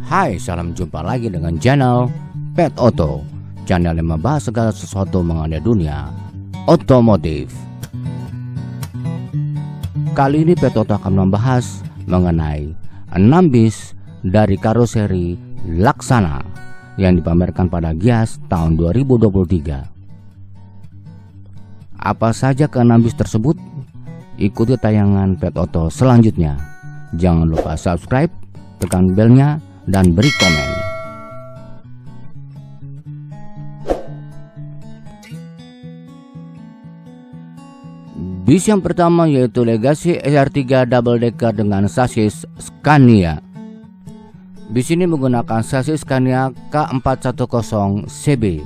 Hai, salam jumpa lagi dengan channel Pet Auto, channel yang membahas segala sesuatu mengenai dunia otomotif. Kali ini Pet Auto akan membahas mengenai 6 bis dari karoseri Laksana yang dipamerkan pada Gias tahun 2023. Apa saja ke-6 bis tersebut? Ikuti tayangan Pet Auto selanjutnya. Jangan lupa subscribe, tekan belnya, dan beri komen. Bis yang pertama yaitu Legacy SR3 double decker dengan sasis Scania. Bis ini menggunakan sasis Scania K410CB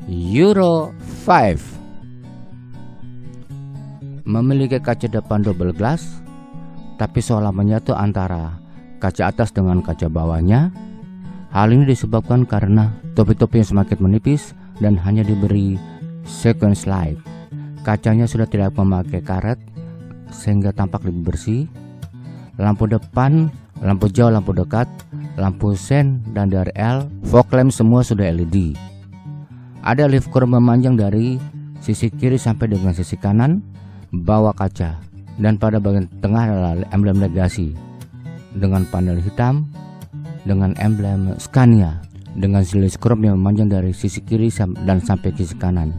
Euro 5. Memiliki kaca depan double glass, tapi seolah menyatu antara kaca atas dengan kaca bawahnya. Hal ini disebabkan karena topi-topi yang semakin menipis dan hanya diberi sequence light. Kacanya sudah tidak memakai karet sehingga tampak lebih bersih. Lampu depan, lampu jauh, lampu dekat, lampu sen dan DRL, fog lamp semua sudah LED. Ada lift chrome memanjang dari sisi kiri sampai dengan sisi kanan bawah kaca, dan pada bagian tengah adalah emblem Legacy dengan panel hitam dengan emblem Scania dengan silis chrome yang memanjang dari sisi kiri dan sampai sisi kanan,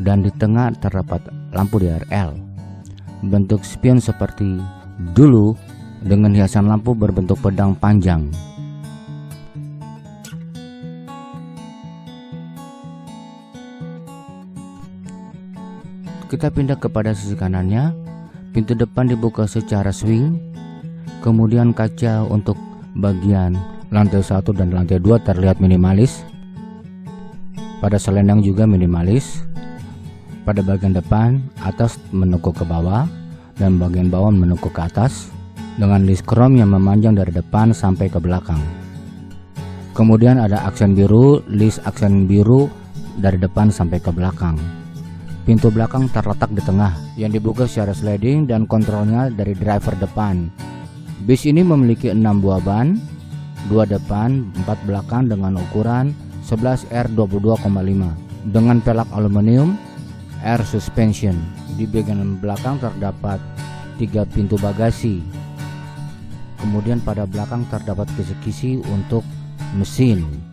dan di tengah terdapat lampu DRL bentuk spion seperti dulu dengan hiasan lampu berbentuk pedang panjang. Kita pindah kepada sisi kanannya. Pintu depan dibuka secara swing, kemudian kaca untuk bagian lantai 1 dan lantai 2 terlihat minimalis. Pada selendang juga minimalis. Pada bagian depan, atas menekuk ke bawah dan bagian bawah menekuk ke atas dengan list chrome yang memanjang dari depan sampai ke belakang. Kemudian ada aksen biru, list aksen biru dari depan sampai ke belakang. Pintu belakang terletak di tengah yang dibuka secara sliding dan kontrolnya dari driver depan. Bis ini memiliki 6 buah ban, 2 depan, 4 belakang dengan ukuran 11R22,5 dengan pelak aluminium air suspension. Di bagian belakang terdapat 3 pintu bagasi. Kemudian pada belakang terdapat kisi-kisi untuk mesin.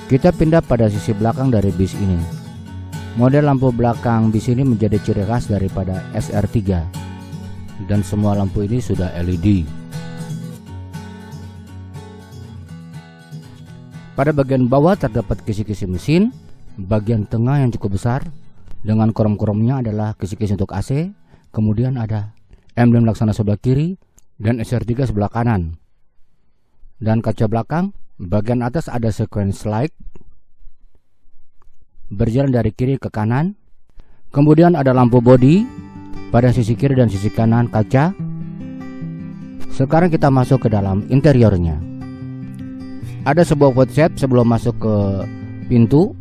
Kita pindah pada sisi belakang dari bis ini. Model lampu belakang bis ini menjadi ciri khas daripada SR3, dan semua lampu ini sudah LED. Pada bagian bawah terdapat kisi-kisi mesin. Bagian tengah yang cukup besar dengan krom-kromnya adalah kisi-kisi untuk AC. Kemudian ada emblem Laksana sebelah kiri dan SR3 sebelah kanan. Dan kaca belakang bagian atas ada sequence light berjalan dari kiri ke kanan. Kemudian ada lampu bodi pada sisi kiri dan sisi kanan kaca. Sekarang kita masuk ke dalam interiornya. Ada sebuah footstep sebelum masuk ke pintu.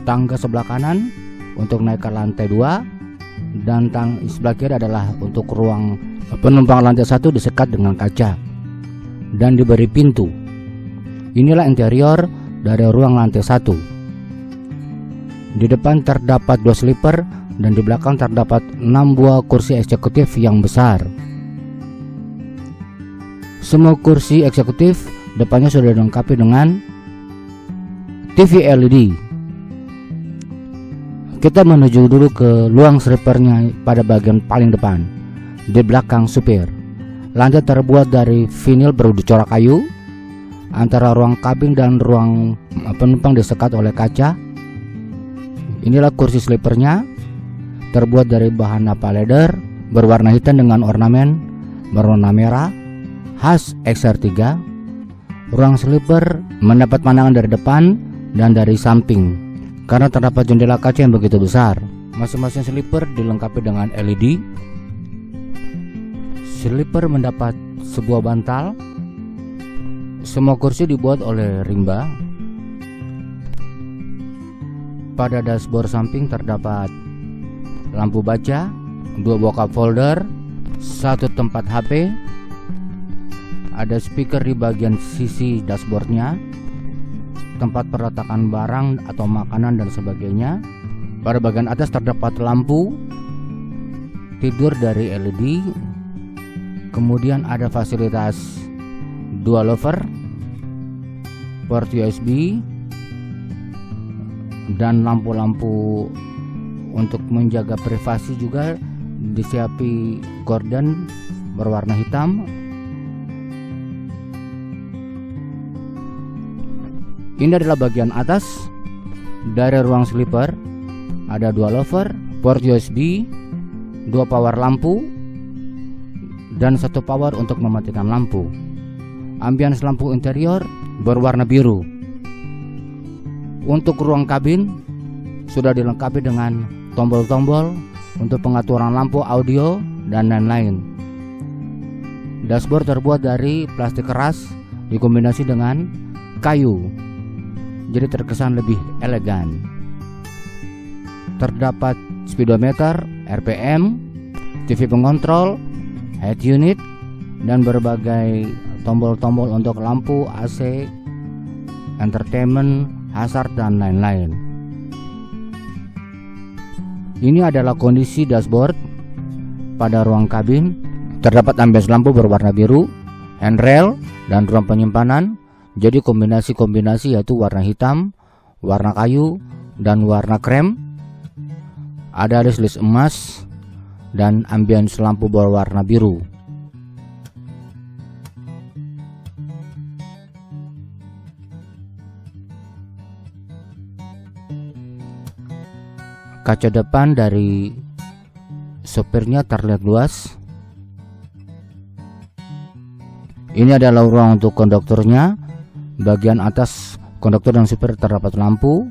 Tangga sebelah kanan untuk naik ke lantai 2, dan sebelah kiri adalah untuk ruang penumpang lantai 1 disekat dengan kaca dan diberi pintu. Inilah interior dari ruang lantai 1. Di depan terdapat 2 sleeper dan di belakang terdapat 6 buah kursi eksekutif yang besar. Semua kursi eksekutif depannya sudah dilengkapi dengan TV LED. Kita menuju dulu ke ruang sleepernya pada bagian paling depan, di belakang supir. Lantai terbuat dari vinil bercorak kayu. Antara ruang kabin dan ruang penumpang disekat oleh kaca. Inilah kursi sleepernya, terbuat dari bahan nappa leather berwarna hitam dengan ornamen berwarna merah khas XR3. Ruang sleeper mendapat pandangan dari depan dan dari samping karena terdapat jendela kaca yang begitu besar. Masing-masing sleeper dilengkapi dengan LED. Sleeper mendapat sebuah bantal. Semua kursi dibuat oleh Rimba. Pada dashboard samping terdapat lampu baca, 2 buah cup holder, 1 tempat HP, ada speaker di bagian sisi dashboardnya, tempat peletakan barang atau makanan dan sebagainya. Pada bagian atas terdapat lampu tidur dari LED. Kemudian ada fasilitas dual lover, port USB, dan lampu-lampu untuk menjaga privasi juga disiapi gorden berwarna hitam. Ini adalah bagian atas dari ruang sleeper. Ada 2 lover, port USB, 2 power lampu, dan 1 power untuk mematikan lampu. Ambience lampu interior berwarna biru. Untuk ruang kabin sudah dilengkapi dengan tombol-tombol untuk pengaturan lampu, audio, dan lain-lain. Dashboard terbuat dari plastik keras dikombinasi dengan kayu, jadi terkesan lebih elegan. Terdapat speedometer, RPM, TV pengontrol, head unit, dan berbagai tombol-tombol untuk lampu, AC, entertainment, hazard, dan lain-lain. Ini adalah kondisi dashboard. Pada ruang kabin terdapat ambience lampu berwarna biru, handrail, dan ruang penyimpanan. Jadi kombinasi yaitu warna hitam, warna kayu, dan warna krem. Ada list emas dan ambience lampu berwarna biru. Kaca depan dari sopirnya terlihat luas. Ini adalah ruang untuk konduktornya. Bagian atas konduktor dan supir terdapat lampu.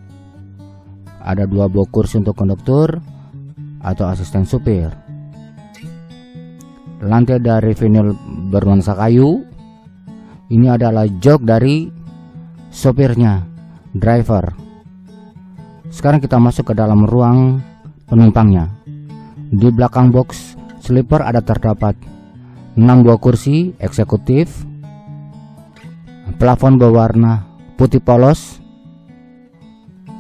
Ada 2 buah kursi untuk konduktor atau asisten supir. Lantai dari vinil bernuansa kayu. Ini adalah jok dari sopirnya, driver. Sekarang kita masuk ke dalam ruang penumpangnya. Di belakang box sleeper ada terdapat 6 buah kursi eksekutif. Plafon berwarna putih polos.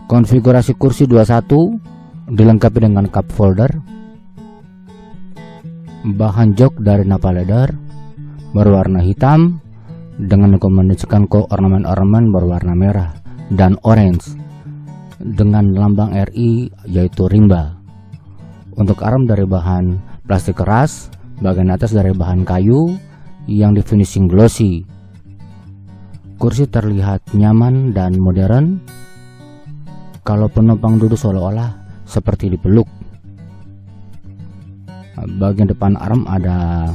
Konfigurasi kursi 21 dilengkapi dengan cup holder. Bahan jok dari napa leather berwarna hitam dengan mengkombinasikan ornamen-ornamen berwarna merah dan orange dengan lambang RI yaitu Rimba. Untuk arm dari bahan plastik keras, bagian atas dari bahan kayu yang di finishing glossy. Kursi terlihat nyaman dan modern. Kalau penumpang duduk seolah-olah seperti dipeluk. Bagian depan arm ada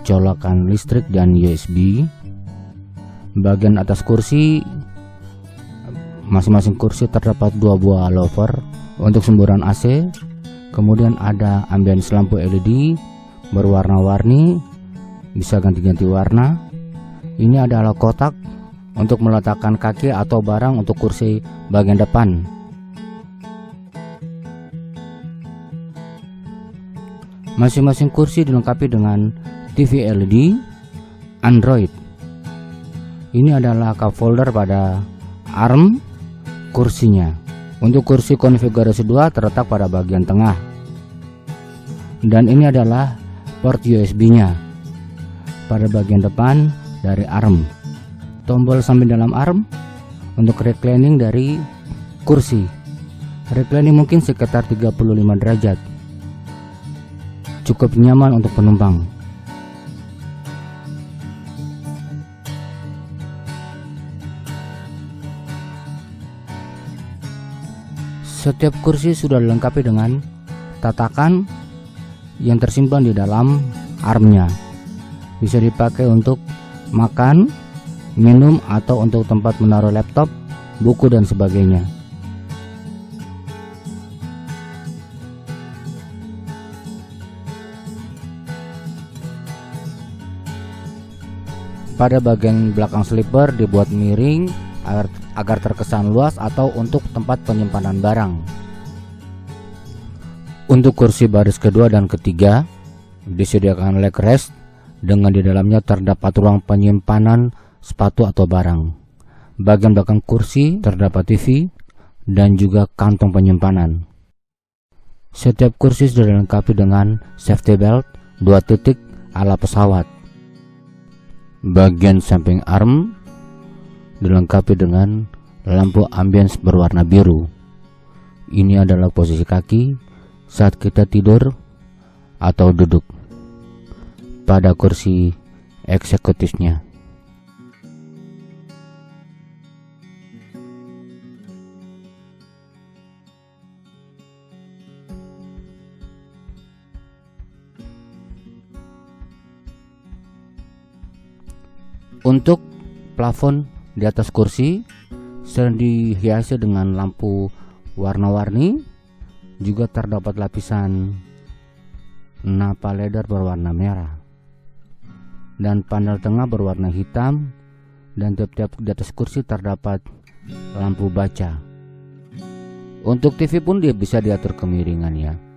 colokan listrik dan USB. Bagian atas kursi, masing-masing kursi terdapat 2 buah lover untuk semburan AC. Kemudian ada ambience lampu LED berwarna-warni, bisa ganti-ganti warna. Ini adalah kotak untuk meletakkan kaki atau barang untuk kursi bagian depan. Masing-masing kursi dilengkapi dengan TV LED Android. Ini adalah cup holder pada arm kursinya. Untuk kursi konfigurasi 2 terletak pada bagian tengah. Dan ini adalah port USB-nya pada bagian depan dari arm. Tombol samping dalam arm untuk reclining dari kursi. Reclining mungkin sekitar 35 derajat. Cukup nyaman untuk penumpang. Setiap kursi sudah dilengkapi dengan tatakan yang tersimpan di dalam armnya. Bisa dipakai untuk makan, minum, atau untuk tempat menaruh laptop, buku, dan sebagainya. Pada bagian belakang sleeper dibuat miring agar terkesan luas atau untuk tempat penyimpanan barang. Untuk kursi baris kedua dan ketiga disediakan leg rest dengan di dalamnya terdapat ruang penyimpanan sepatu atau barang. Bagian belakang kursi terdapat TV dan juga kantong penyimpanan. Setiap kursi sudah dilengkapi dengan safety belt 2 titik ala pesawat. Bagian samping arm dilengkapi dengan lampu ambience berwarna biru. Ini adalah posisi kaki saat kita tidur atau duduk pada kursi eksekutifnya. Untuk plafon di atas kursi selain dihiasi dengan lampu warna-warni, juga terdapat lapisan napa leather berwarna merah dan panel tengah berwarna hitam, dan tiap-tiap di atas kursi terdapat lampu baca. Untuk TV pun dia bisa diatur kemiringannya.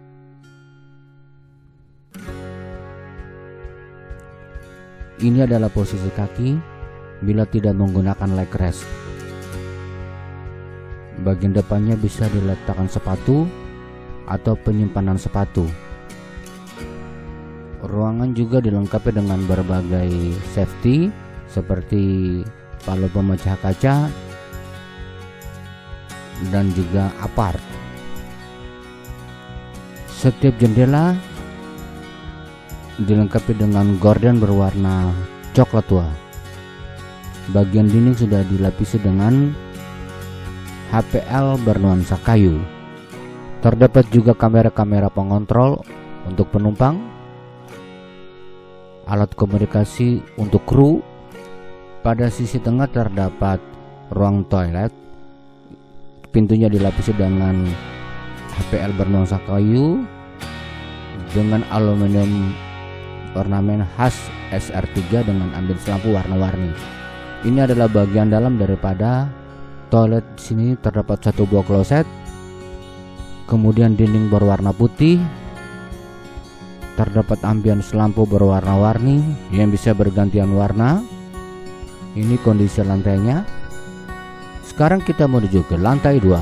Ini adalah posisi kaki bila tidak menggunakan leg rest. Bagian depannya bisa diletakkan sepatu atau penyimpanan sepatu. Ruangan juga dilengkapi dengan berbagai safety seperti palu pemecah kaca dan juga apart. Setiap jendela dilengkapi dengan gorden berwarna coklat tua. Bagian dinding sudah dilapisi dengan HPL bernuansa kayu. Terdapat juga kamera-kamera pengontrol untuk penumpang, alat komunikasi untuk kru. Pada sisi tengah terdapat ruang toilet. Pintunya dilapisi dengan HPL bernuansa kayu dengan aluminium ornamen khas SR3 dengan ambience lampu warna-warni. Ini adalah bagian dalam daripada toilet. Di sini terdapat satu buah kloset. Kemudian dinding berwarna putih. Terdapat ambience lampu berwarna-warni yang bisa bergantian warna. Ini kondisi lantainya. Sekarang kita menuju ke lantai 2.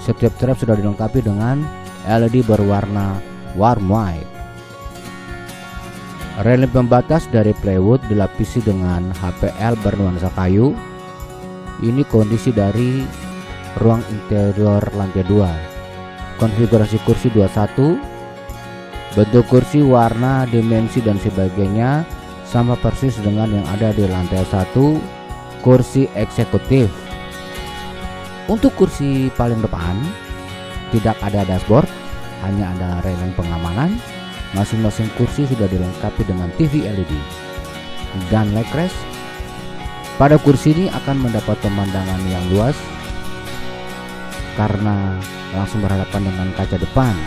Setiap trap sudah dilengkapi dengan LED berwarna warm white. Railing pembatas dari plywood dilapisi dengan HPL bernuansa kayu. Ini kondisi dari ruang interior lantai 2. Konfigurasi kursi 21. Bentuk kursi, warna, dimensi dan sebagainya sama persis dengan yang ada di lantai 1 kursi eksekutif. Untuk kursi paling depan tidak ada dashboard, hanya ada railing pengamanan. Masing-masing kursi sudah dilengkapi dengan TV LED dan leg rest. Pada kursi ini akan mendapat pemandangan yang luas karena langsung berhadapan dengan kaca depan.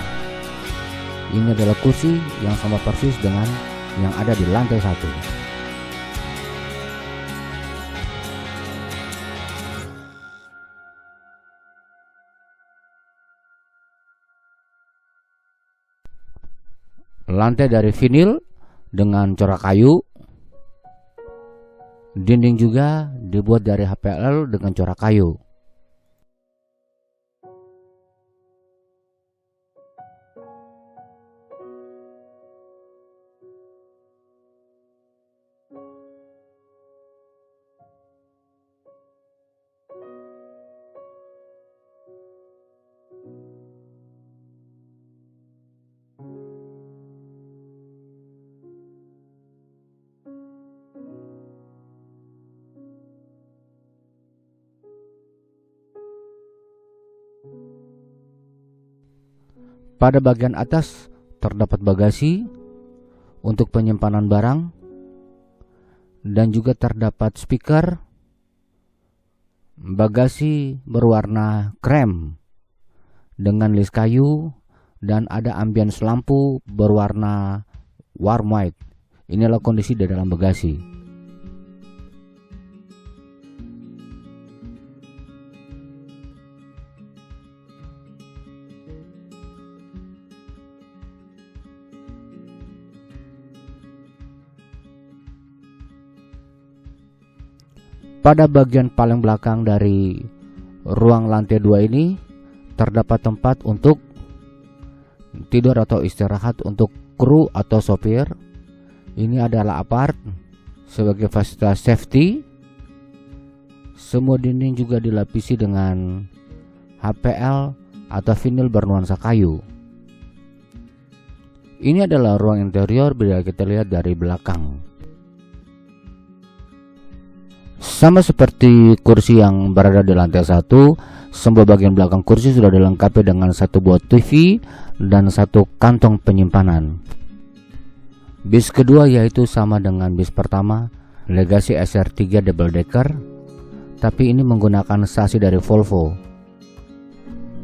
Ini adalah kursi yang sama persis dengan yang ada di lantai 1. Lantai dari vinil dengan corak kayu. Dinding juga dibuat dari HPL dengan corak kayu. Pada bagian atas terdapat bagasi untuk penyimpanan barang dan juga terdapat speaker. Bagasi berwarna krem dengan list kayu dan ada ambience lampu berwarna warm white. Inilah kondisi di dalam bagasi. Pada bagian paling belakang dari ruang lantai 2 ini terdapat tempat untuk tidur atau istirahat untuk kru atau sopir. Ini adalah apart sebagai fasilitas safety. Semua dinding juga dilapisi dengan HPL atau vinil bernuansa kayu. Ini adalah ruang interior bila kita lihat dari belakang. Sama seperti kursi yang berada di lantai 1, semua bagian belakang kursi sudah dilengkapi dengan satu buah TV dan satu kantong penyimpanan. Bis kedua yaitu sama dengan bis pertama, Legacy SR3 double decker, tapi ini menggunakan sasi dari Volvo.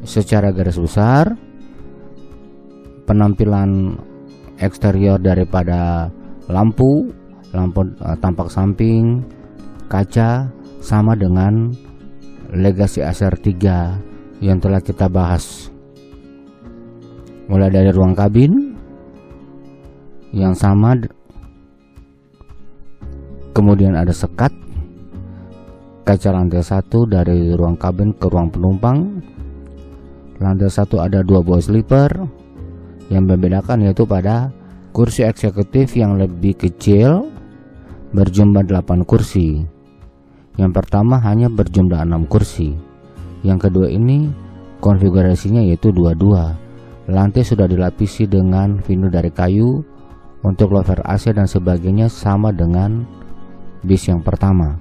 Secara garis besar, penampilan eksterior daripada lampu tampak samping, kaca sama dengan Legacy SR3 yang telah kita bahas. Mulai dari ruang kabin yang sama, kemudian ada sekat kaca lantai 1 dari ruang kabin ke ruang penumpang. Lantai 1 ada 2 buah sleeper. Yang membedakan yaitu pada kursi eksekutif yang lebih kecil berjumlah 8 kursi. Yang pertama hanya berjumlah 6 kursi. Yang kedua ini konfigurasinya yaitu 2-2. Lantai sudah dilapisi dengan vinil dari kayu. Untuk lover AC dan sebagainya sama dengan bis yang pertama.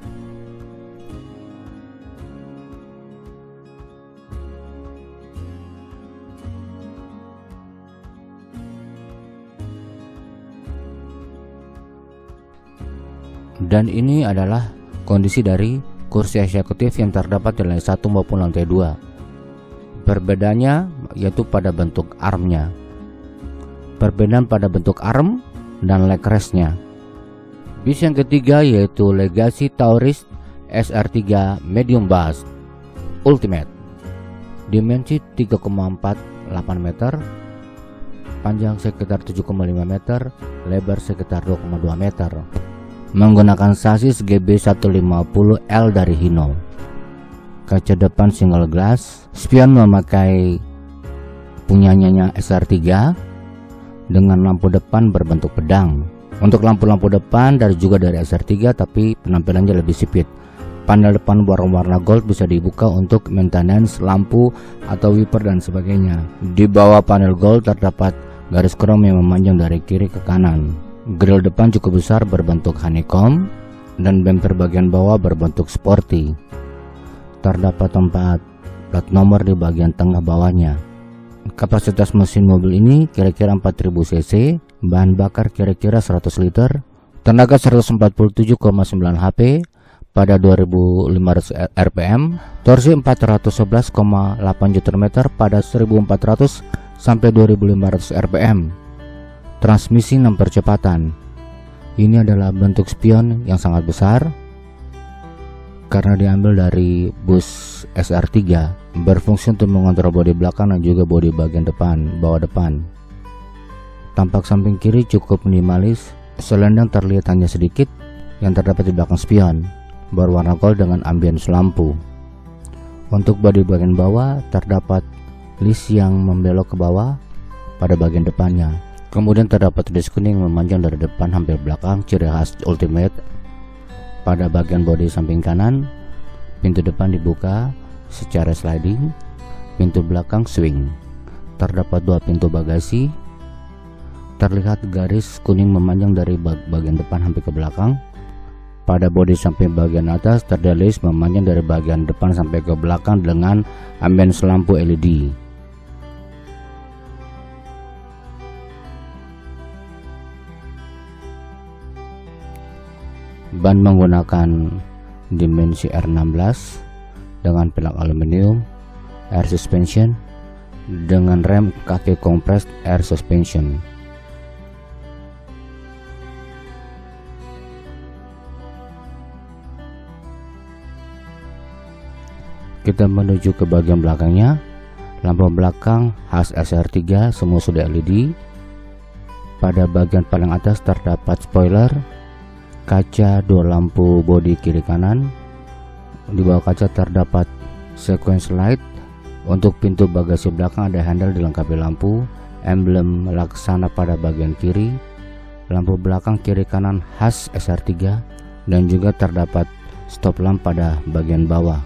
Dan ini adalah kondisi dari kursi eksekutif yang terdapat di lantai 1 maupun lantai 2. Perbedaannya yaitu pada bentuk armnya. Perbedaan pada bentuk arm dan leg restnya. Bis yang ketiga yaitu Legacy Tauris SR3 Medium Bass Ultimate. Dimensi 3,48 meter, panjang sekitar 7,5 meter, lebar sekitar 2,2 meter. Menggunakan sasis GB150L dari Hino. Kaca depan single glass, spion memakai punyanya SR3 dengan lampu depan berbentuk pedang. Untuk lampu-lampu depan juga dari SR3 tapi penampilannya lebih sipit. Panel depan warna-warna gold bisa dibuka untuk maintenance lampu atau wiper dan sebagainya. Di bawah panel gold terdapat garis krom yang memanjang dari kiri ke kanan. Grill depan cukup besar berbentuk honeycomb dan bumper bagian bawah berbentuk sporty. Terdapat tempat plat nomor di bagian tengah bawahnya. Kapasitas mesin mobil ini kira-kira 4000 cc, bahan bakar kira-kira 100 liter, tenaga 147,9 HP pada 2500 rpm, torsi 411,8 Nm pada 1400 sampai 2500 rpm, transmisi 6 percepatan. Ini adalah bentuk spion yang sangat besar karena diambil dari bus SR3, berfungsi untuk mengontrol bodi belakang dan juga bodi bagian depan, bawah depan. Tampak samping kiri cukup minimalis, selendang terlihat hanya sedikit yang terdapat di belakang spion, berwarna gold dengan ambience lampu. Untuk bodi bagian bawah terdapat list yang membelok ke bawah pada bagian depannya. Kemudian terdapat disk kuning memanjang dari depan hampir belakang, ciri khas Ultimate. Pada bagian bodi samping kanan, pintu depan dibuka secara sliding, pintu belakang swing. Terdapat 2 pintu bagasi. Terlihat garis kuning memanjang dari bagian depan hampir ke belakang. Pada bodi samping bagian atas terdapat list memanjang dari bagian depan sampai ke belakang dengan ambience lampu LED. Ban menggunakan dimensi R16 dengan pelak aluminium, air suspension dengan rem kaki compressed air suspension. Kita menuju ke bagian belakangnya. Lampu belakang khas SR3 semua sudah LED. Pada bagian paling atas terdapat spoiler, kaca 2 lampu bodi kiri kanan, Di bawah kaca terdapat sequence light. Untuk pintu bagasi belakang ada handle dilengkapi lampu, emblem laksana pada bagian kiri, lampu belakang kiri kanan khas SR3, dan juga terdapat stop lamp pada bagian bawah.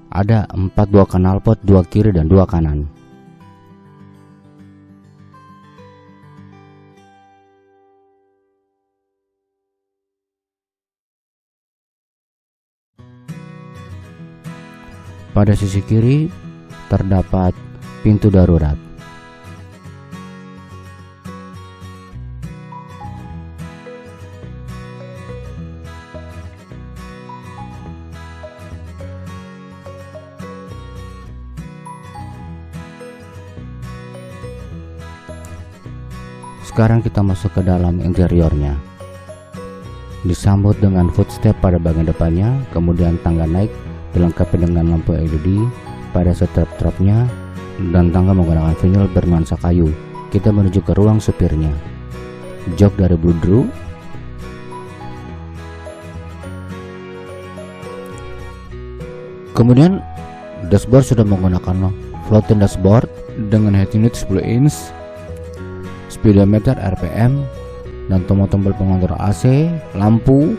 Ada 4 buah knalpot, 2 kiri dan 2 kanan. Pada sisi kiri terdapat pintu darurat. Sekarang kita masuk ke dalam interiornya. Disambut dengan footstep pada bagian depannya, kemudian tangga naik dilengkapi dengan lampu LED pada setiap trapnya, dan tangga menggunakan vinyl bernuansa kayu. Kita menuju ke ruang supirnya. Jok dari Bludru. Kemudian dashboard sudah menggunakan floating dashboard dengan head unit 10 inch, speedometer, RPM, dan tombol-tombol pengontrol AC, lampu,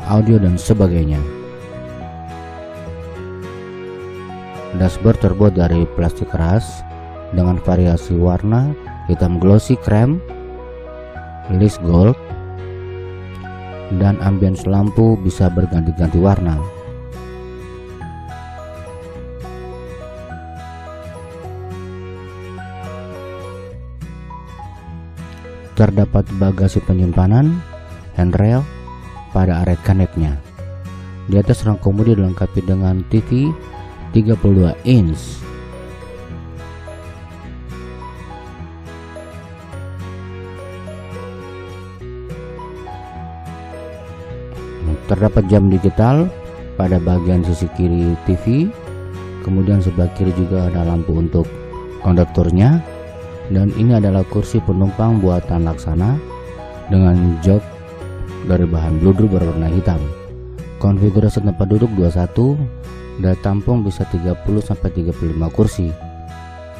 audio, dan sebagainya. Dashboard terbuat dari plastik keras dengan variasi warna hitam glossy, krem, list gold, dan ambience lampu bisa berganti-ganti warna. Terdapat bagasi penyimpanan, handrail pada area connect-nya. Di atas ruang kemudi dilengkapi dengan TV 32 inch. Terdapat jam digital pada bagian sisi kiri TV. Kemudian sebelah kiri juga ada lampu untuk konduktornya. Dan ini adalah kursi penumpang buatan laksana dengan jok dari bahan Bludru berwarna hitam. Konfigurasi tempat duduk 21, daya tampung bisa 30-35 kursi.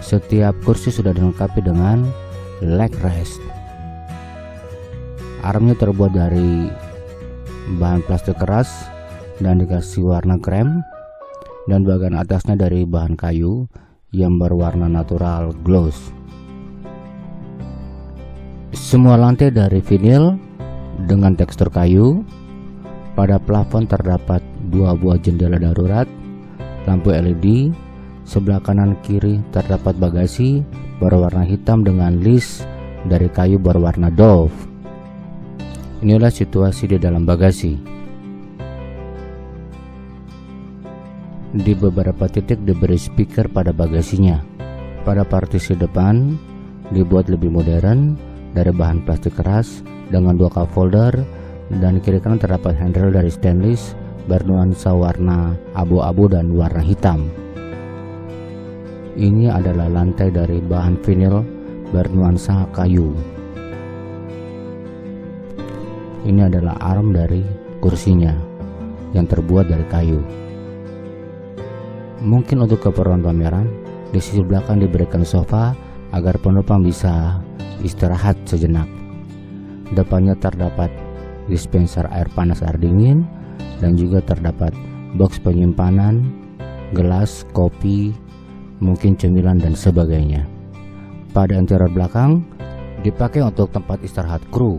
Setiap kursi sudah dilengkapi dengan leg rest. Armnya terbuat dari bahan plastik keras dan dikasih warna krem, dan bagian atasnya dari bahan kayu yang berwarna natural gloss. Semua lantai dari vinyl dengan tekstur kayu. Pada plafon terdapat 2 buah jendela darurat, lampu LED. Sebelah kanan kiri terdapat bagasi berwarna hitam dengan list dari kayu berwarna Dove. Inilah situasi di dalam bagasi. Di beberapa titik diberi speaker pada bagasinya. Pada partisi depan dibuat lebih modern dari bahan plastik keras dengan 2 cup holder, dan kiri kanan terdapat handrail dari stainless bernuansa warna abu-abu dan warna hitam. Ini adalah lantai dari bahan vinyl bernuansa kayu. Ini adalah arm dari kursinya yang terbuat dari kayu. Mungkin untuk keperluan pameran, di sisi belakang diberikan sofa agar penumpang bisa istirahat sejenak. Depannya terdapat dispenser air panas air dingin, dan juga terdapat box penyimpanan, gelas, kopi, mungkin cemilan dan sebagainya. Pada interior belakang dipakai untuk tempat istirahat kru.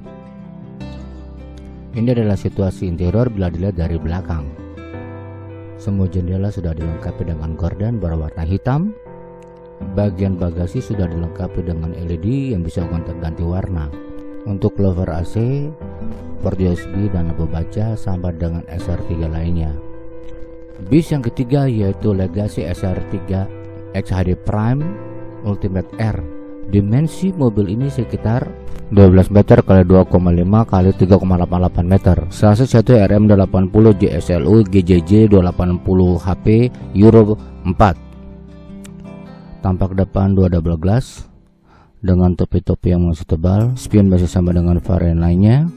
Ini adalah situasi interior bila dilihat dari belakang. Semua jendela sudah dilengkapi dengan gorden berwarna hitam. Bagian bagasi sudah dilengkapi dengan LED yang bisa gonta-ganti warna. Untuk lover AC, port USB, dan lampu baca sama dengan SR3 lainnya. Bis yang ketiga yaitu Legacy SR3 XHD Prime Ultimate R Dimensi mobil ini sekitar 12 meter x 2,5 x 3,88 meter. Chassis 1 RM80 JSLU GJJ 280 HP Euro 4. Tampak depan 2 double glass dengan topi-topi yang masih tebal. Spion masih sama dengan varian lainnya.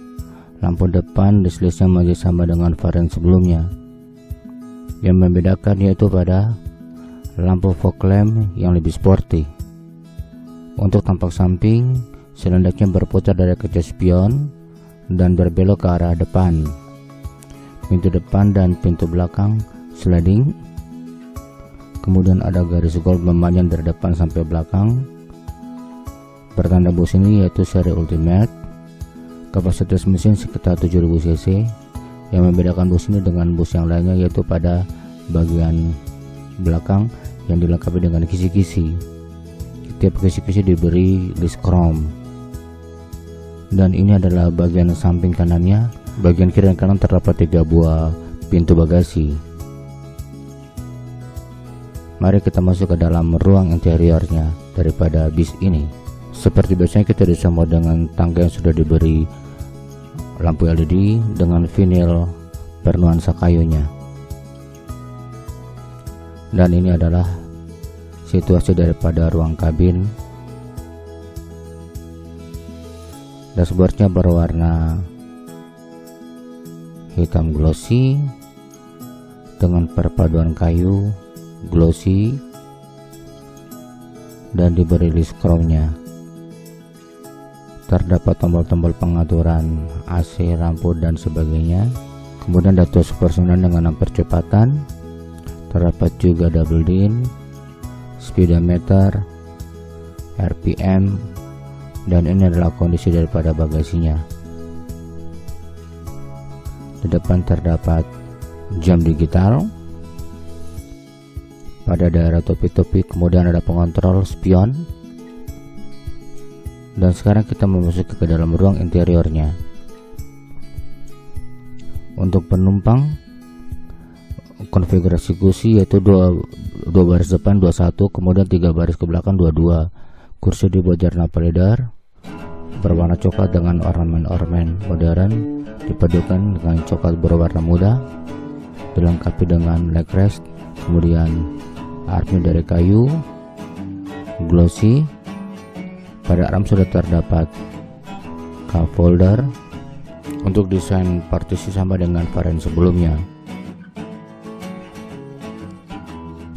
Lampu depan display-nya masih sama dengan varian sebelumnya. Yang membedakan yaitu pada lampu fog lamp yang lebih sporty. Untuk tampak samping, selendaknya berputar dari kaca spion dan berbelok ke arah depan. Pintu depan dan pintu belakang sliding. Kemudian ada garis gold memanjang dari depan sampai belakang. Bertanda bus ini yaitu seri Ultimate. Kapasitas mesin sekitar 7000 cc. Yang membedakan bus ini dengan bus yang lainnya yaitu pada bagian belakang yang dilengkapi dengan kisi-kisi. Tiap kisi-kisi diberi list chrome. Dan ini adalah bagian samping kanannya. Bagian kiri dan kanan terdapat 3 buah pintu bagasi. Mari kita masuk ke dalam ruang interiornya daripada bis ini. Seperti biasanya kita disambut dengan tangga yang sudah diberi lampu LED dengan vinil bernuansa kayunya. Dan ini adalah situasi daripada ruang kabin. Dashboardnya berwarna hitam glossy dengan perpaduan kayu glossy dan diberi list chrome-nya. Terdapat tombol-tombol pengaturan AC, lampu dan sebagainya. Kemudian data super sound dengan 6 percepatan. Terdapat juga double din, speedometer, RPM, dan ini adalah kondisi daripada bagasinya. Di depan terdapat jam digital. Pada daerah topi-topi kemudian ada pengontrol spion. Dan sekarang kita memasuki ke dalam ruang interiornya. Untuk penumpang, konfigurasi kursi yaitu 2 baris depan 21, kemudian 3 baris ke belakang 22. Kursi dibuat dari napa leather berwarna coklat dengan ornamen-ornamen modern, dipadukan dengan coklat berwarna muda, dilengkapi dengan leg rest, kemudian armnya dari kayu glossy. Pada arm sudah terdapat cup holder. Untuk desain partisi sama dengan varian sebelumnya.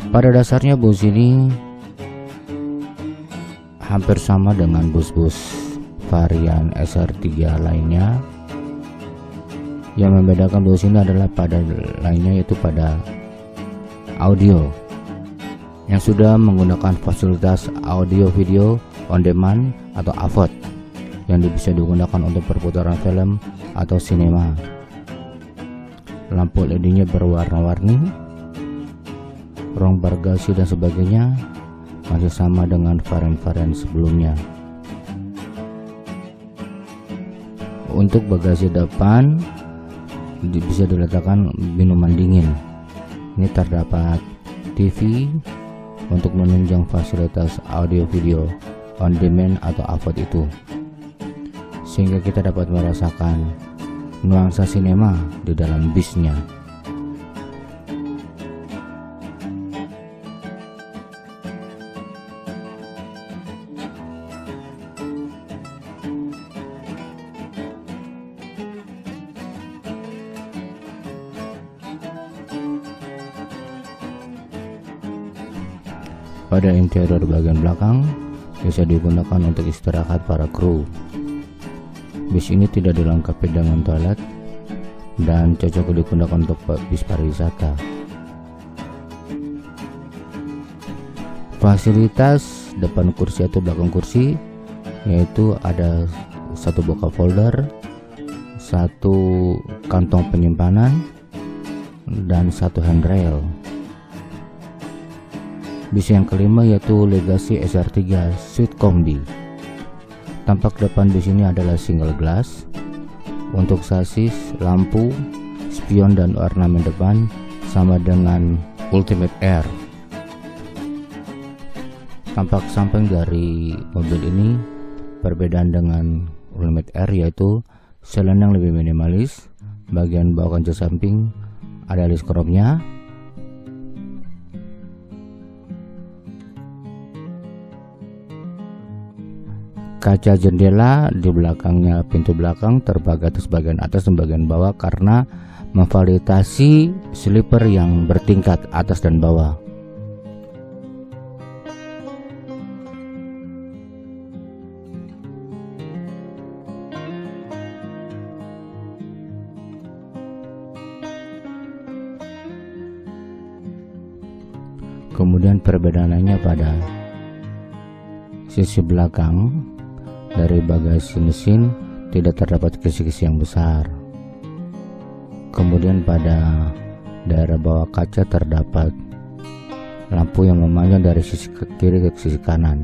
Pada dasarnya bus ini hampir sama dengan bus-bus varian SR3 lainnya. Yang membedakan bus ini adalah pada lainnya yaitu pada audio yang sudah menggunakan fasilitas audio video on demand atau AVOD yang bisa digunakan untuk perputaran film atau sinema. Lampu LED-nya berwarna-warni. Ruang bagasi dan sebagainya masih sama dengan varian-varian sebelumnya. Untuk bagasi depan bisa diletakkan minuman dingin. Ini terdapat TV untuk menunjang fasilitas audio video on demand atau AVOD itu, sehingga kita dapat merasakan nuansa sinema di dalam bisnya. Pada interior bagian belakang bisa digunakan untuk istirahat para kru. Bis ini tidak dilengkapi dengan toilet dan cocok digunakan untuk bis pariwisata. Fasilitas depan kursi atau belakang kursi yaitu ada 1 buka folder, 1 kantong penyimpanan, dan 1 handrail. Bis yang kelima yaitu Legacy SR3 Suite Kombi. Tampak depan bis ini adalah single glass. Untuk sasis, lampu, spion dan ornamen depan sama dengan Ultimate Air. Tampak samping dari mobil ini perbedaan dengan Ultimate R, yaitu selain yang lebih minimalis. Bagian bawah kaca samping ada list chrome-nya. Kaca jendela di belakangnya, pintu belakang terbagi atas bagian atas dan bagian bawah karena memfasilitasi sleeper yang bertingkat atas dan bawah. Kemudian perbedaannya pada sisi belakang dari bagasi mesin tidak terdapat kisi-kisi yang besar. Kemudian pada daerah bawah kaca terdapat lampu yang memanjang dari sisi ke kiri ke sisi kanan.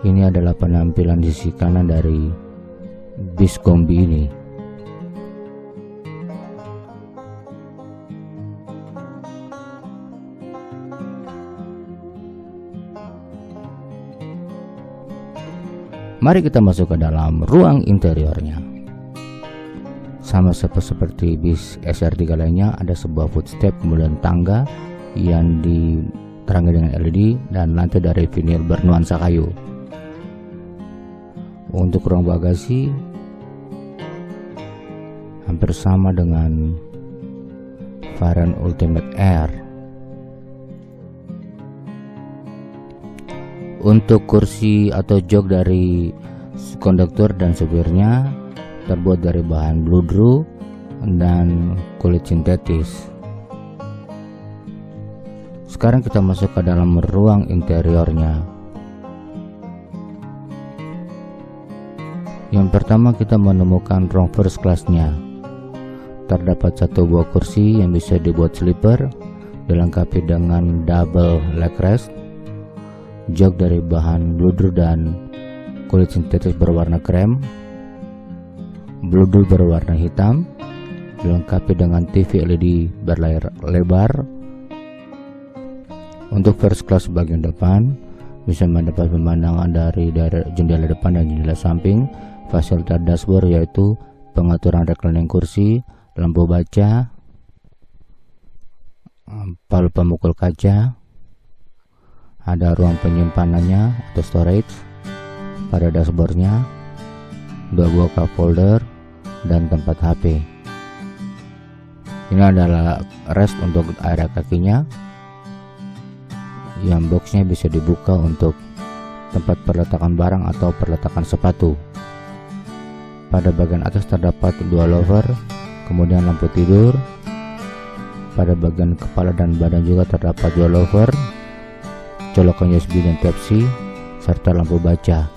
Ini adalah penampilan sisi kanan dari bis kombi ini. Mari kita masuk ke dalam ruang interiornya. Sama seperti bis SR3 lainnya, ada sebuah footstep, kemudian tangga yang diterangi dengan LED dan lantai dari vinil bernuansa kayu. Untuk ruang bagasi hampir sama dengan varian Ultimate R. Untuk kursi atau jok dari konduktor dan supirnya terbuat dari bahan bludru dan kulit sintetis. Sekarang kita masuk ke dalam ruang interiornya. Yang pertama kita menemukan ruang first class-nya. Terdapat satu buah kursi yang bisa dibuat sleeper, dilengkapi dengan double leg rest, jok dari bahan bludru dan kulit sintetis berwarna krem, bludru berwarna hitam, dilengkapi dengan TV LED berlayar lebar. Untuk first class bagian depan bisa mendapat pemandangan dari jendela depan dan jendela samping. Fasilitas dashboard yaitu pengaturan reclining kursi, lampu baca, palu pemukul kaca. Ada ruang penyimpanannya atau storage pada dashboardnya, 2 buah cup holder dan tempat HP. Ini adalah rest untuk area kakinya, yang boxnya bisa dibuka untuk tempat perletakan barang atau perletakan sepatu. Pada bagian atas terdapat 2 lover, kemudian lampu tidur. Pada bagian kepala dan badan juga terdapat 2 lover, colokan USB dan Type-C, serta lampu baca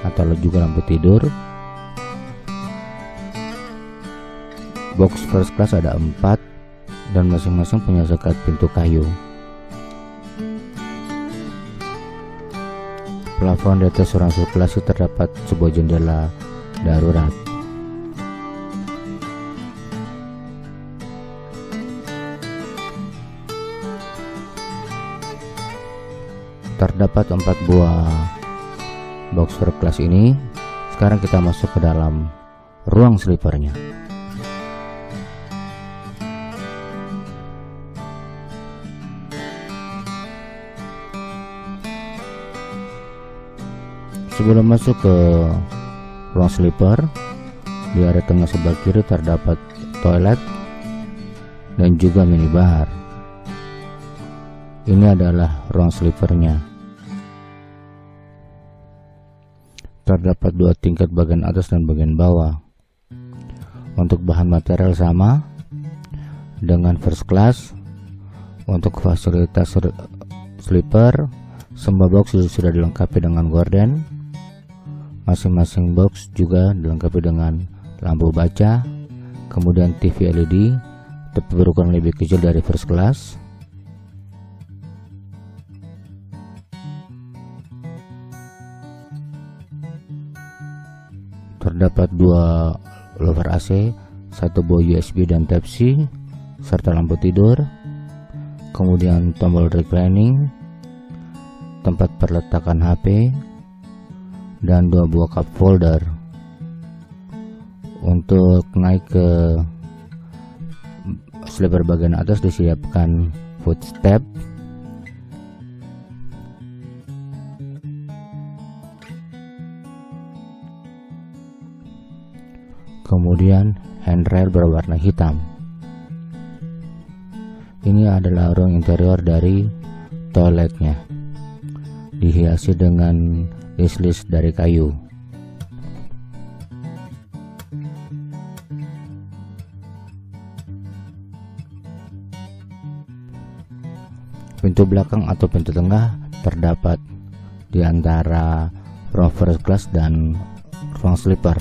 atau juga lampu tidur. Box first class ada 4 dan masing-masing punya sekat pintu kayu. Plafon di atas ruang sirkulasi terdapat sebuah jendela darurat. Terdapat 4 buah box first class ini. Sekarang kita masuk ke dalam ruang sleepernya. Sebelum masuk ke ruang sleeper, di area tengah sebelah kiri terdapat toilet dan juga minibar. Ini adalah ruang sleepernya. Terdapat 2 tingkat bagian atas dan bagian bawah. Untuk bahan material sama dengan first class. Untuk fasilitas sleeper, semua box sudah dilengkapi dengan gorden. Masing-masing box juga dilengkapi dengan lampu baca, kemudian TV LED tapi berukuran lebih kecil dari first class. Terdapat 2 lover AC, 1 buah USB dan Type-C, serta lampu tidur, kemudian tombol reclining, tempat perletakan HP, dan 2 buah cup holder. Untuk naik ke sleeper bagian atas disiapkan footstep, kemudian handrail berwarna hitam. Ini adalah ruang interior dari toiletnya, dihiasi dengan list-list dari kayu. Pintu belakang atau pintu tengah terdapat di antara ruang first class dan ruang sleeper.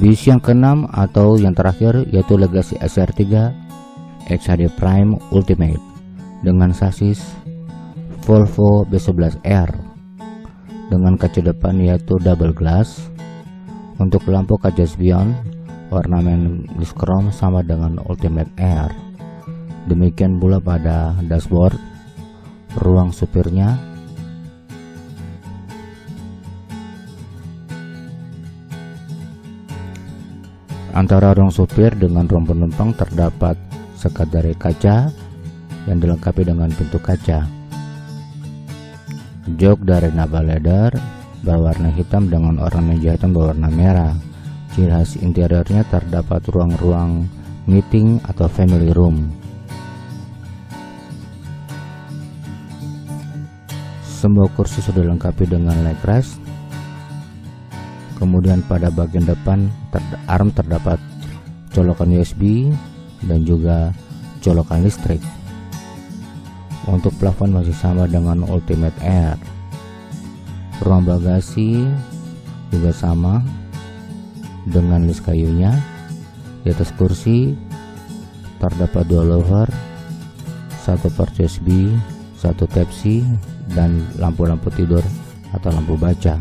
Bis yang keenam atau yang terakhir yaitu Legacy SR3 XHD Prime Ultimate dengan sasis Volvo B11R dengan kaca depan yaitu double glass. Untuk lampu kaca spion ornamen list chrome sama dengan Ultimate R. Demikian pula pada dashboard, ruang supirnya, antara ruang supir dengan ruang penumpang terdapat sekat dari kaca yang dilengkapi dengan pintu kaca. Jok dari Napa leather berwarna hitam dengan ornamen jahitan berwarna merah. Ciri khas interiornya terdapat ruang-ruang meeting atau family room. Semua kursi sudah dilengkapi dengan leg rest. Kemudian pada bagian depan arm terdapat colokan USB dan juga colokan listrik. Untuk plafon masih sama dengan Ultimate R. Ruang bagasi juga sama dengan list kayunya. Di atas kursi terdapat 2 lover, 1 port USB, 1 Type-C, dan lampu-lampu tidur atau lampu baca.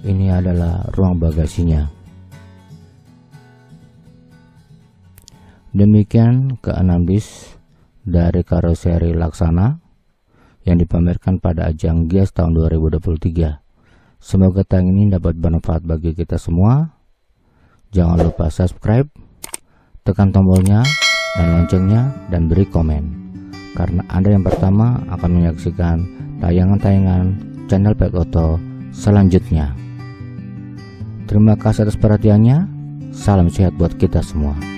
Ini adalah ruang bagasinya. Demikian ke-6 bis dari karoseri Laksana yang dipamerkan pada ajang GIIAS tahun 2023. Semoga tayangan ini dapat bermanfaat bagi kita semua. Jangan lupa subscribe, tekan tombolnya dan loncengnya, dan beri komen, karena Anda yang pertama akan menyaksikan tayangan-tayangan channel Pet Auto selanjutnya. Terima kasih atas perhatiannya. Salam sehat buat kita semua.